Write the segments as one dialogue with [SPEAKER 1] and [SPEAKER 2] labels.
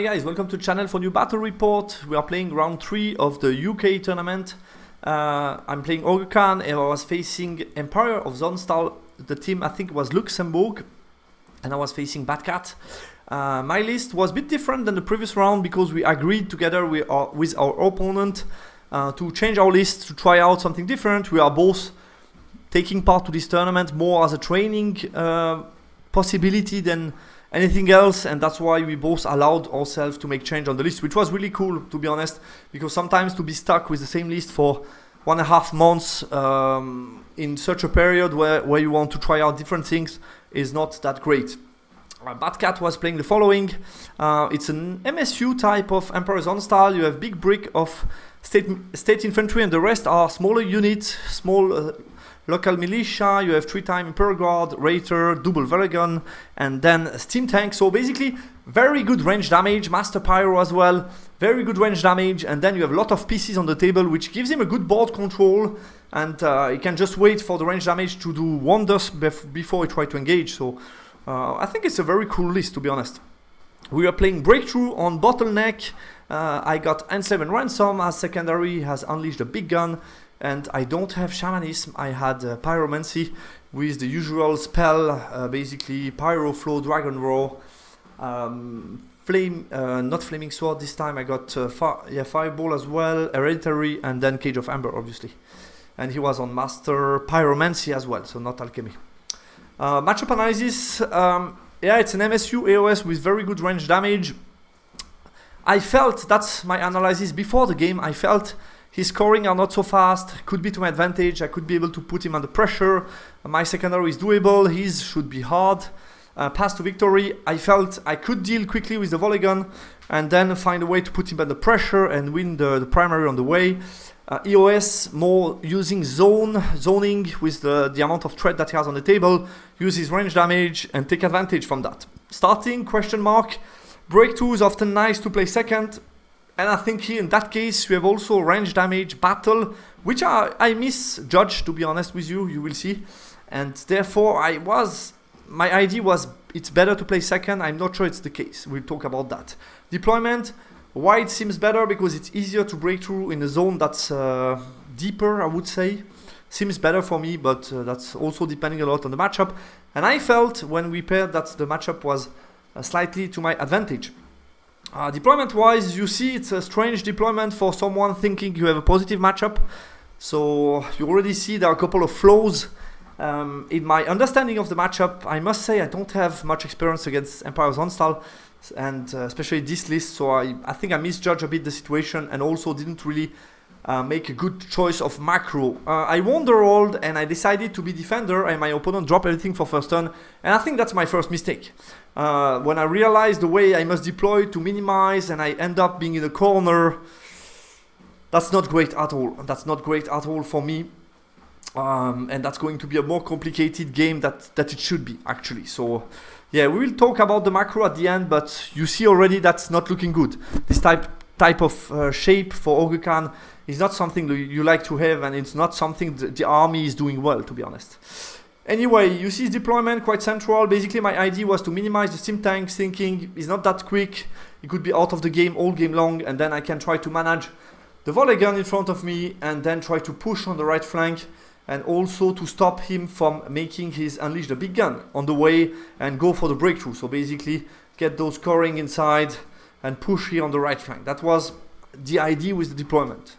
[SPEAKER 1] Hi guys, welcome to the channel for new battle report. We are playing round 3 of the UK tournament. I'm playing Ogre and I was facing Empire of Sonnstahl. The team I think was Luxembourg, and I was facing Batcat. My list was a bit different than the previous round because we agreed together with our opponent to change our list, to try out something different. We are both taking part to this tournament more as a training possibility than anything else, and that's why we both allowed ourselves to make change on the list, which was really cool, to be honest, because sometimes to be stuck with the same list for 1.5 months in such a period where you want to try out different things is not that great. Batcat was playing the following. It's an MSU type of Emperor Sonnstahl. You have big brick of state infantry, and the rest are smaller units, small local militia. You have 3-time Imperial Guard, Raider, double Velagon, and then steam tank. So basically very good range damage, Master Pyro as well, very good range damage, and then you have a lot of pieces on the table, which gives him a good board control, and he can just wait for the range damage to do wonders before he tries to engage. So I think it's a very cool list, to be honest. We are playing Breakthrough on Bottleneck. I got Enslave and Ransom as secondary, has Unleashed a big gun. And I don't have Shamanism. I had Pyromancy with the usual spell, basically Pyro Flow, Dragon Roar, Flame, not Flaming Sword this time. I got Fireball as well, Hereditary, and then Cage of Amber, obviously. And he was on Master Pyromancy as well, so not Alchemy. Matchup analysis. Yeah, it's an MSU AOS with very good range damage. I felt, that's my analysis before the game, I felt his scoring are not so fast, could be to my advantage, I could be able to put him under pressure. My secondary is doable, his should be hard. Path to victory, I felt I could deal quickly with the volley gun and then find a way to put him under pressure and win the primary on the way. EOS, more using zoning with the amount of threat that he has on the table, use his range damage and take advantage from that. Starting, question mark. Breakthrough is often nice to play second. And I think here in that case we have also range damage battle, which I misjudged, to be honest with you, you will see. And therefore my idea was it's better to play second. I'm not sure it's the case. We'll talk about that. Deployment, wide seems better because it's easier to break through in a zone that's deeper, I would say. Seems better for me, but that's also depending a lot on the matchup. And I felt when we paired that the matchup was slightly to my advantage. Deployment wise, you see it's a strange deployment for someone thinking you have a positive matchup. So you already see there are a couple of flaws in my understanding of the matchup. I must say I don't have much experience against Empire of Sonnstahl, and especially this list, so I think I misjudged a bit the situation and also didn't really make a good choice of macro. I won the roll and I decided to be defender, and my opponent dropped everything for first turn, and I think that's my first mistake. When I realized the way I must deploy to minimize and I end up being in a corner, that's not great at all. That's not great at all for me. And that's going to be a more complicated game that it should be, actually. So yeah, we will talk about the macro at the end, but you see already that's not looking good. This type of shape for Ogre Khan is not something you like to have, and it's not something the army is doing well, to be honest. Anyway, you see his deployment quite central. Basically my idea was to minimize the steam tank, thinking he's not that quick, he could be out of the game all game long, and then I can try to manage the volley gun in front of me and then try to push on the right flank, and also to stop him from making his Unleash the big gun on the way and go for the breakthrough. So basically get those scoring inside and push here on the right flank. That was the idea with the deployment.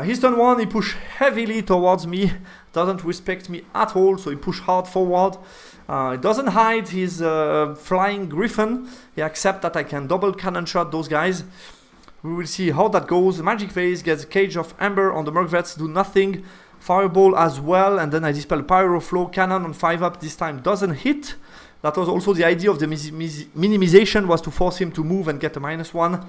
[SPEAKER 1] His turn 1, he pushed heavily towards me, doesn't respect me at all, so he pushed hard forward. He doesn't hide his flying griffin, he accepts that I can double cannon shot those guys. We will see how that goes. Magic Phase gets Cage of Amber on the Mercvets, do nothing. Fireball as well, and then I dispel Pyro Flow Cannon on 5-up, this time doesn't hit. That was also the idea of the minimization, was to force him to move and get a -1.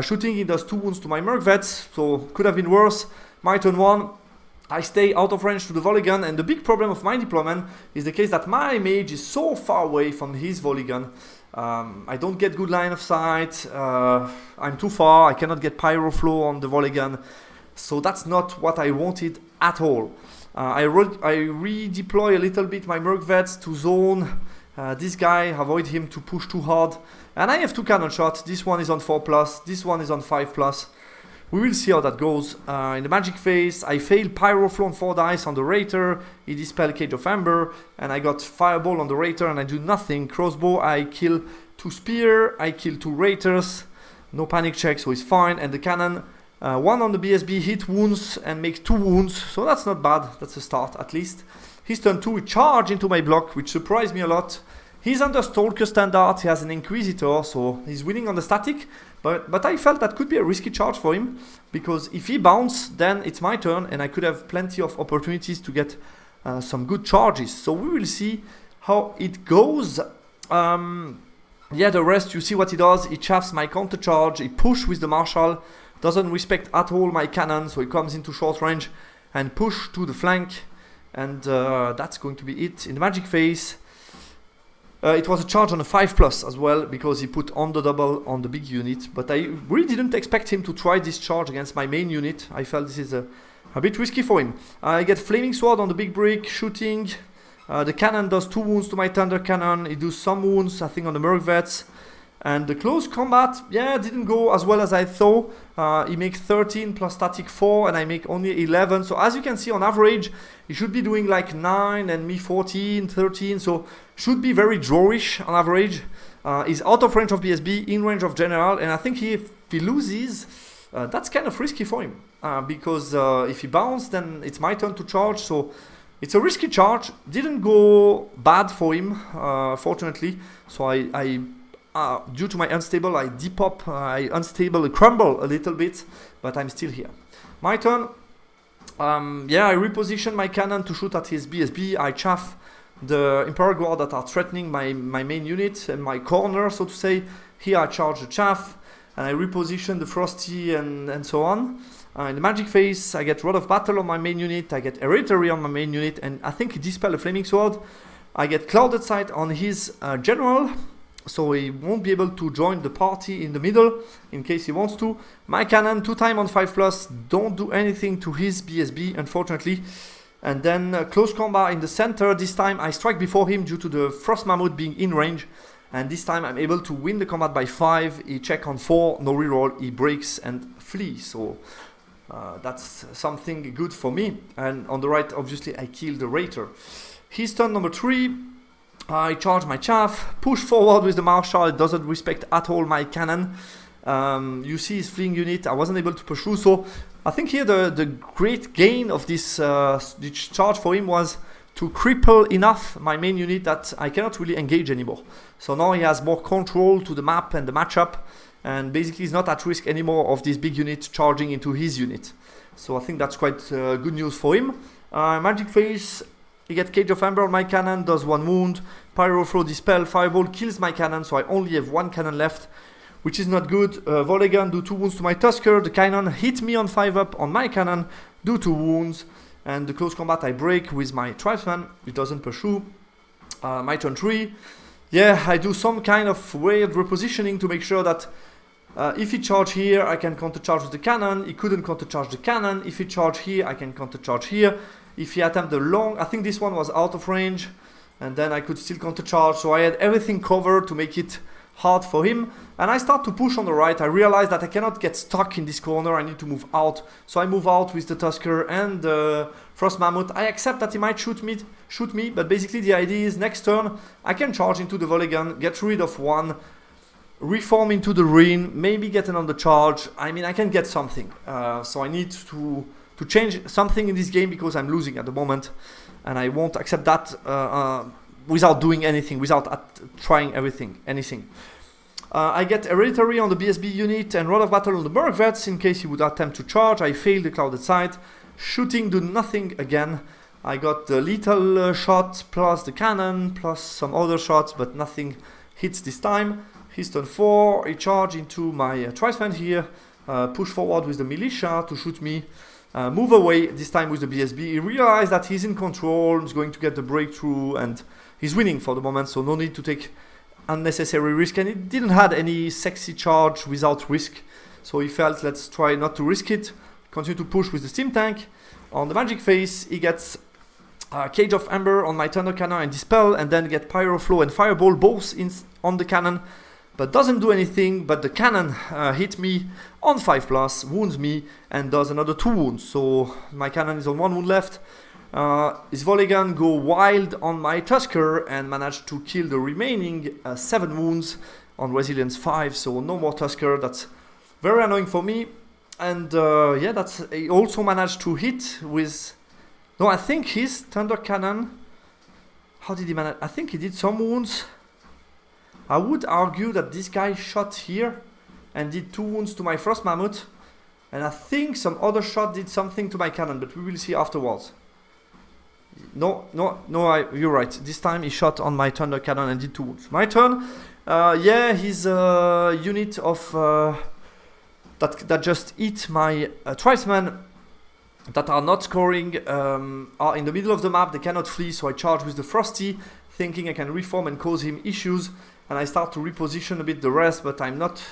[SPEAKER 1] Shooting, he does 2 wounds to my Mercvets, so could have been worse. My turn 1, I stay out of range to the volley gun, and the big problem of my deployment is the case that my mage is so far away from his volley gun. I don't get good line of sight, I'm too far, I cannot get Pyro Flow on the volley gun. So that's not what I wanted at all. I redeploy a little bit my Mercvets to zone this guy, avoid him to push too hard, And I have 2 cannon shots. This one is on 4+, this one is on 5+. We will see how that goes. In the magic phase, I failed Pyro Flow on 4 dice on the Raider. He dispelled Cage of Amber, and I got Fireball on the Raider, and I do nothing. Crossbow, I kill 2 Spear, I kill 2 Raiders. No panic check, so it's fine. And the cannon, 1 on the BSB, hit wounds and make 2 wounds. So that's not bad. That's a start, at least. His turn 2, he charged into my block, which surprised me a lot. He's under Stalker standard, he has an Inquisitor, so he's winning on the static. But I felt that could be a risky charge for him, because if he bounced, then it's my turn, and I could have plenty of opportunities to get some good charges. So we will see how it goes. Yeah, the rest, you see what he does. He chaffs my counter charge, he push with the Marshal, doesn't respect at all my cannon, so he comes into short range and push to the flank. And that's going to be it. In the magic phase, it was a charge on a 5+ as well, because he put on the double on the big unit. But I really didn't expect him to try this charge against my main unit. I felt this is a bit risky for him. I get Flaming Sword on the big brick, shooting. The cannon does 2 wounds to my Thunder Cannon. He does some wounds, I think, on the Merc Vets. And the close combat, yeah, didn't go as well as I thought. He makes 13 plus static 4, and I make only 11. So as you can see, on average, he should be doing like 9 and me 14, 13. So should be very drawish on average. He's out of range of BSB, in range of General, and I think if he loses, that's kind of risky for him. Because if he bounces, then it's my turn to charge. So it's a risky charge. Didn't go bad for him, fortunately. So I due to my unstable, I depop, I crumble a little bit, but I'm still here. My turn. Yeah, I reposition my cannon to shoot at his BSB. I chaff the Imperial Guard that are threatening my main unit and my corner, so to say. Here I charge the chaff, and I reposition the Frosty and so on. In the magic phase, I get Rod of Battle on my main unit, I get Hereditary on my main unit, and I think he dispel a Flaming Sword. I get Clouded Sight on his general, so he won't be able to join the party in the middle in case he wants to. My cannon 2 times on 5+, don't do anything to his BSB, unfortunately. And then close combat in the center. This time I strike before him due to the Frost Mammoth being in range, and this time I'm able to win the combat by 5. He check on 4, no reroll, he breaks and flees. So that's something good for me. And on the right, obviously, I kill the Raider. His turn number 3. I charge my chaff, push forward with the Marshal. It doesn't respect at all my cannon. You see his fleeing unit. I wasn't able to pursue. So I think here the great gain of this charge for him was to cripple enough my main unit that I cannot really engage anymore. So now he has more control to the map and the matchup, and basically he's not at risk anymore of this big unit charging into his unit. So I think that's quite good news for him. Magic phase. He gets Cage of Amber on my cannon, does 1 wound. Pyro Throw, Dispel, Fireball kills my cannon, so I only have 1 cannon left, which is not good. Volley Gun, do 2 wounds to my Tusker. The cannon hit me on 5+ on my cannon, do 2 wounds. And the close combat I break with my Tribesman, it doesn't pursue. My turn 3. Yeah, I do some kind of weird repositioning to make sure that if he charge here, I can counter charge with the cannon. He couldn't counter charge the cannon. If he charge here, I can counter charge here. If he attempt the long, I think this one was out of range, and then I could still counter charge. So I had everything covered to make it hard for him. And I start to push on the right. I realize that I cannot get stuck in this corner. I need to move out. So I move out with the Tusker and the Frost Mammoth. I accept that he might shoot me, but basically the idea is next turn I can charge into the Volley Gun, get rid of 1, reform into the Ring, maybe get another charge. I mean, I can get something. So I need to change something in this game because I'm losing at the moment, and I won't accept that without doing anything, without trying anything. I get Hereditary on the BSB unit and Rod of Battle on the Merc Vets in case he would attempt to charge. I fail the Clouded Sight. Shooting, do nothing again. I got the lethal shot plus the cannon plus some other shots, but nothing hits this time. His turn 4, he charge into my Tribesman here, push forward with the Militia to shoot me. Move away, this time with the BSB. He realized that he's in control, he's going to get the breakthrough, and he's winning for the moment, so no need to take unnecessary risk. And he didn't have any sexy charge without risk, so he felt, let's try not to risk it. Continue to push with the Steam Tank. On the magic phase, he gets Cage of Amber on my Thunder Cannon and Dispel, and then get Pyro Flow and Fireball both on the cannon. but doesn't do anything. But the cannon hit me on 5+, wounds me, and does another 2 wounds. So my cannon is on 1 wound left. His volley gun go wild on my Tusker and managed to kill the remaining 7 wounds on resilience 5. So no more Tusker. That's very annoying for me. And yeah, he also managed to hit with... No, I think his Thunder Cannon... How did he manage? I think he did some wounds. I would argue that this guy shot here and did 2 wounds to my Frost Mammoth. And I think some other shot did something to my cannon, but we will see afterwards. No, you're right. This time he shot on my Thunder Cannon and did 2 wounds. My turn. Yeah, his unit of... that just hit my tribesmen that are not scoring are in the middle of the map. They cannot flee, so I charge with the Frosty, thinking I can reform and cause him issues. And I start to reposition a bit the rest, but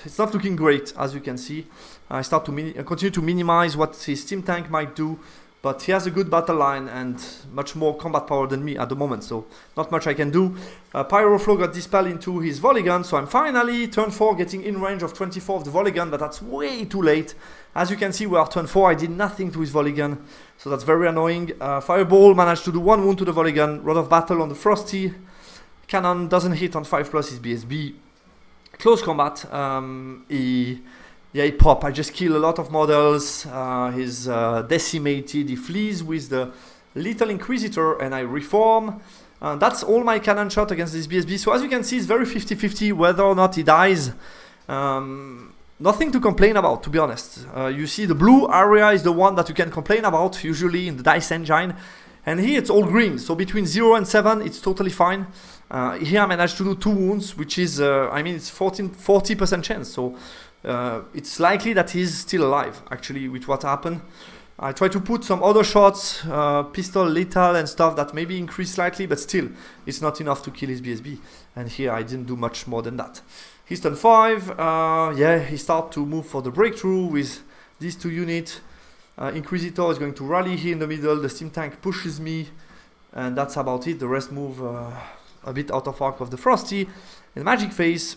[SPEAKER 1] it's not looking great, as you can see. I start to continue to minimize what his steam tank might do, but he has a good battle line and much more combat power than me at the moment, so not much I can do. Pyroflow got dispelled into his volley gun, so I'm finally turn 4 getting in range of 24 of the volley gun, but that's way too late. As you can see, we are turn 4, I did nothing to his volley gun, so that's very annoying. Fireball managed to do 1 wound to the volley gun, Rod of Battle on the Frosty. Cannon doesn't hit on 5+, his BSB. Close combat, he pop. I just kill a lot of models. He's decimated. He flees with the Little Inquisitor, and I reform. That's all my cannon shot against this BSB. So as you can see, it's very 50-50 whether or not he dies. Nothing to complain about, to be honest. You see the blue area is the one that you can complain about, usually in the dice engine. And here it's all green, so between 0 and 7, it's totally fine. Here I managed to do 2 wounds, which is, it's 40% chance. So it's likely that he's still alive, actually, with what happened. I try to put some other shots, pistol, lethal and stuff that maybe increase slightly, but still, it's not enough to kill his BSB. And here I didn't do much more than that. He's turn 5, yeah, he started to move for the breakthrough with these 2 units. Inquisitor is going to rally here in the middle, the steam tank pushes me, and that's about it. The rest move a bit out of arc of the Frosty. In Magic Phase,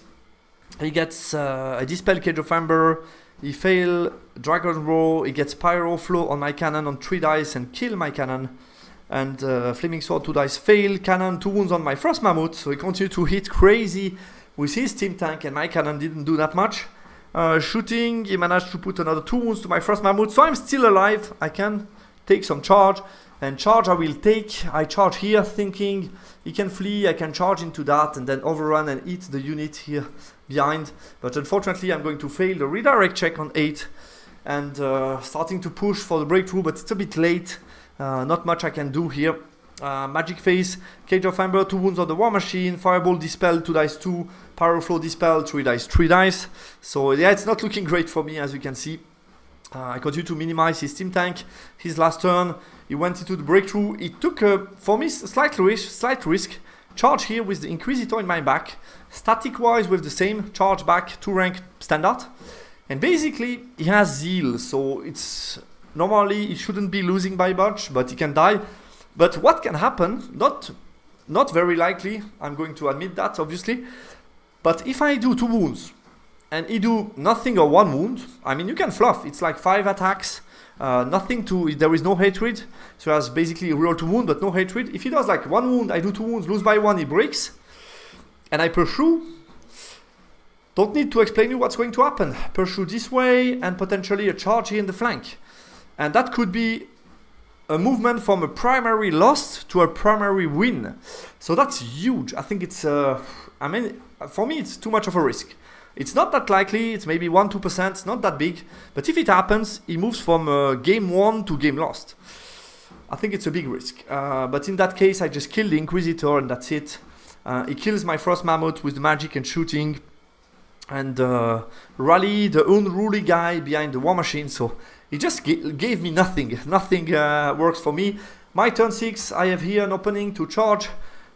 [SPEAKER 1] he gets a Dispel Cage of Amber, he fail Dragon Roar, he gets Pyro Flow on my cannon on 3 dice and kill my cannon. And Flaming Sword 2 dice fail, cannon 2 wounds on my Frost Mammoth, so he continued to hit crazy with his steam tank, and my cannon didn't do that much. Shooting, he managed to put another 2 wounds to my Frost Mammoth, so I'm still alive. I can take some charge, and charge I will take. I charge here thinking he can flee, I can charge into that and then overrun and hit the unit here behind. But unfortunately I'm going to fail the redirect check on 8 and starting to push for the breakthrough, but it's a bit late. Not much I can do here. Magic Phase, Cage of Amber, 2 wounds on the War Machine, Fireball Dispel, 2 dice 2, Pyroflow Dispel, 3 dice 3 dice. So yeah, it's not looking great for me, as you can see. I continue to minimize his steam tank. His last turn, he went into the breakthrough. He took, for me, slight risk. Charge here with the Inquisitor in my back. Static wise with the same, charge back, 2 rank standard. And basically, he has Zeal, so it's normally he shouldn't be losing by much, but he can die. But what can happen, not very likely, I'm going to admit that, obviously. But if I do 2 wounds, and he do nothing or 1 wound, I mean, you can fluff. It's like 5 attacks, nothing to, there is no hatred. So he has basically a reroll 2 wound, but no hatred. If he does like 1 wound, I do 2 wounds, lose by 1, he breaks. And I pursue. Don't need to explain you what's going to happen. Pursue this way, and potentially a charge here in the flank. And that could be a movement from a primary loss to a primary win. So that's huge. I think it's, I mean, for me, it's too much of a risk. It's not that likely, it's maybe 1-2%, it's not that big. But if it happens, he moves from game 1 to game lost. I think it's a big risk. But in that case, I just kill the Inquisitor and that's it. He kills my Frost Mammoth with the magic and shooting. And rally the unruly guy behind the War Machine. So he just gave me nothing. Nothing works for me. My turn 6, I have here an opening to charge.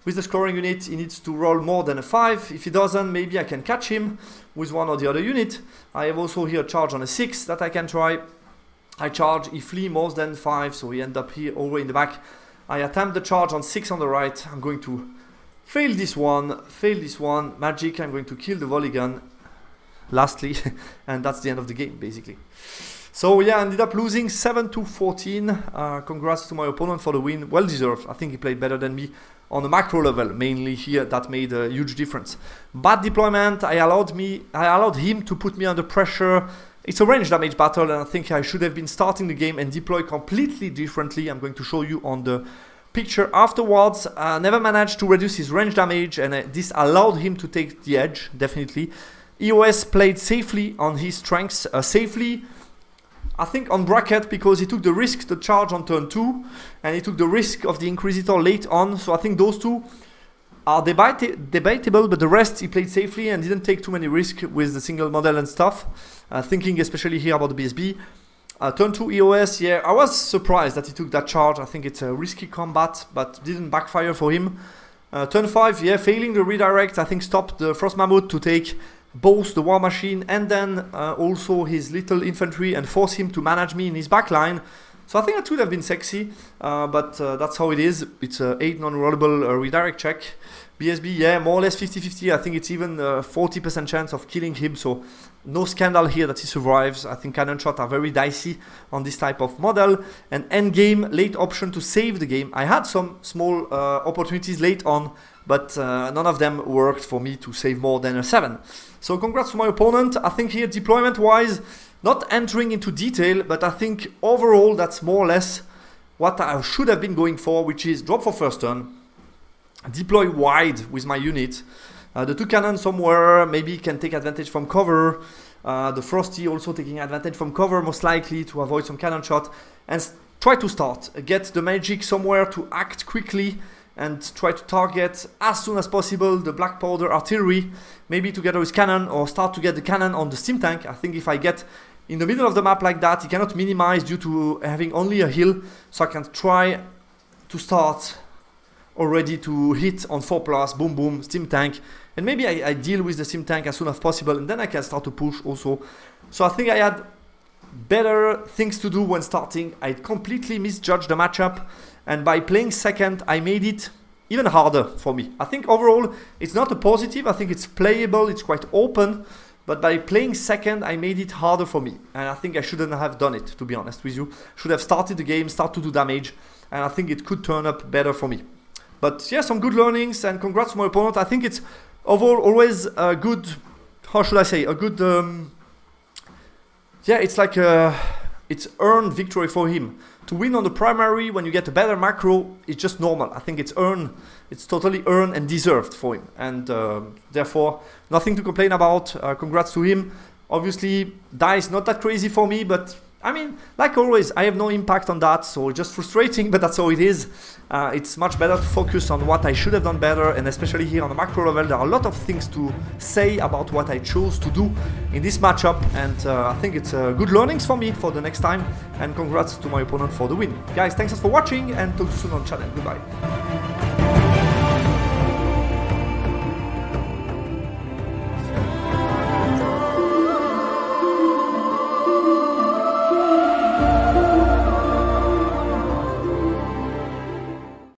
[SPEAKER 1] With the scoring unit, he needs to roll more than a 5. If he doesn't, maybe I can catch him with one or the other unit. I have also here a charge on a 6 that I can try. I charge, he flee more than 5, so he end up here all the way in the back. I attempt the charge on 6 on the right. I'm going to Fail this one. Magic, I'm going to kill the volley gun. Lastly, and that's the end of the game, basically. So yeah, I ended up losing 7-14. Congrats to my opponent for the win. Well deserved. I think he played better than me on the macro level, mainly here. That made a huge difference. Bad deployment. I allowed him to put me under pressure. It's a range damage battle, and I think I should have been starting the game and deploy completely differently. I'm going to show you on the picture afterwards. Never managed to reduce his range damage, and this allowed him to take the edge, definitely. EOS played safely on his strengths. Safely, I think, on Batcat, because he took the risk, the charge on turn 2, and he took the risk of the Inquisitor late on. So I think those two are debatable, but the rest he played safely and didn't take too many risks with the single model and stuff. Thinking especially here about the BSB. Turn 2 EOS, yeah, I was surprised that he took that charge. I think it's a risky combat, but didn't backfire for him. Turn 5, yeah, failing the redirect, I think stopped the Frost Mammoth to take both the War Machine and then also his little infantry and force him to manage me in his backline. So I think that would have been sexy, but that's how it is. It's a 8 non-rollable redirect check. BSB, yeah, more or less 50-50. I think it's even 40% chance of killing him, so no scandal here that he survives. I think cannon shot are very dicey on this type of model. And endgame, late option to save the game. I had some small opportunities late on, but none of them worked for me to save more than a 7. So congrats to my opponent. I think here deployment-wise, not entering into detail, but I think overall that's more or less what I should have been going for, which is drop for first turn, deploy wide with my unit, the 2 cannons somewhere, maybe can take advantage from cover, the Frosty also taking advantage from cover most likely to avoid some cannon shot, and try to start, get the magic somewhere to act quickly and try to target as soon as possible the black powder artillery, maybe together with cannon, or start to get the cannon on the steam tank. I think if I get in the middle of the map like that, he cannot minimize due to having only a hill, so I can try to start already to hit on 4+, boom boom, steam tank, and maybe I deal with the steam tank as soon as possible, and then I can start to push also. So I think I had better things to do when starting. I completely misjudged the matchup, and by playing second, I made it even harder for me. I think overall, it's not a positive. I think it's playable, it's quite open, but by playing second, I made it harder for me. And I think I shouldn't have done it, to be honest with you. Should have started the game, start to do damage, and I think it could turn up better for me. But yeah, some good learnings, and congrats to my opponent. I think it's overall always a good, how should I say, a good, yeah, it's like it's earned victory for him. To win on the primary when you get a better macro, it's just normal. I think it's earned, it's totally earned and deserved for him. And therefore, nothing to complain about. Congrats to him. Obviously, dice not that crazy for me, but I mean, like always, I have no impact on that, so just frustrating, but that's how it is. It's much better to focus on what I should have done better, and especially here on the macro level, there are a lot of things to say about what I chose to do in this matchup, and I think it's good learnings for me for the next time, and congrats to my opponent for the win. Guys, thanks for watching, and talk to you soon on channel. Goodbye.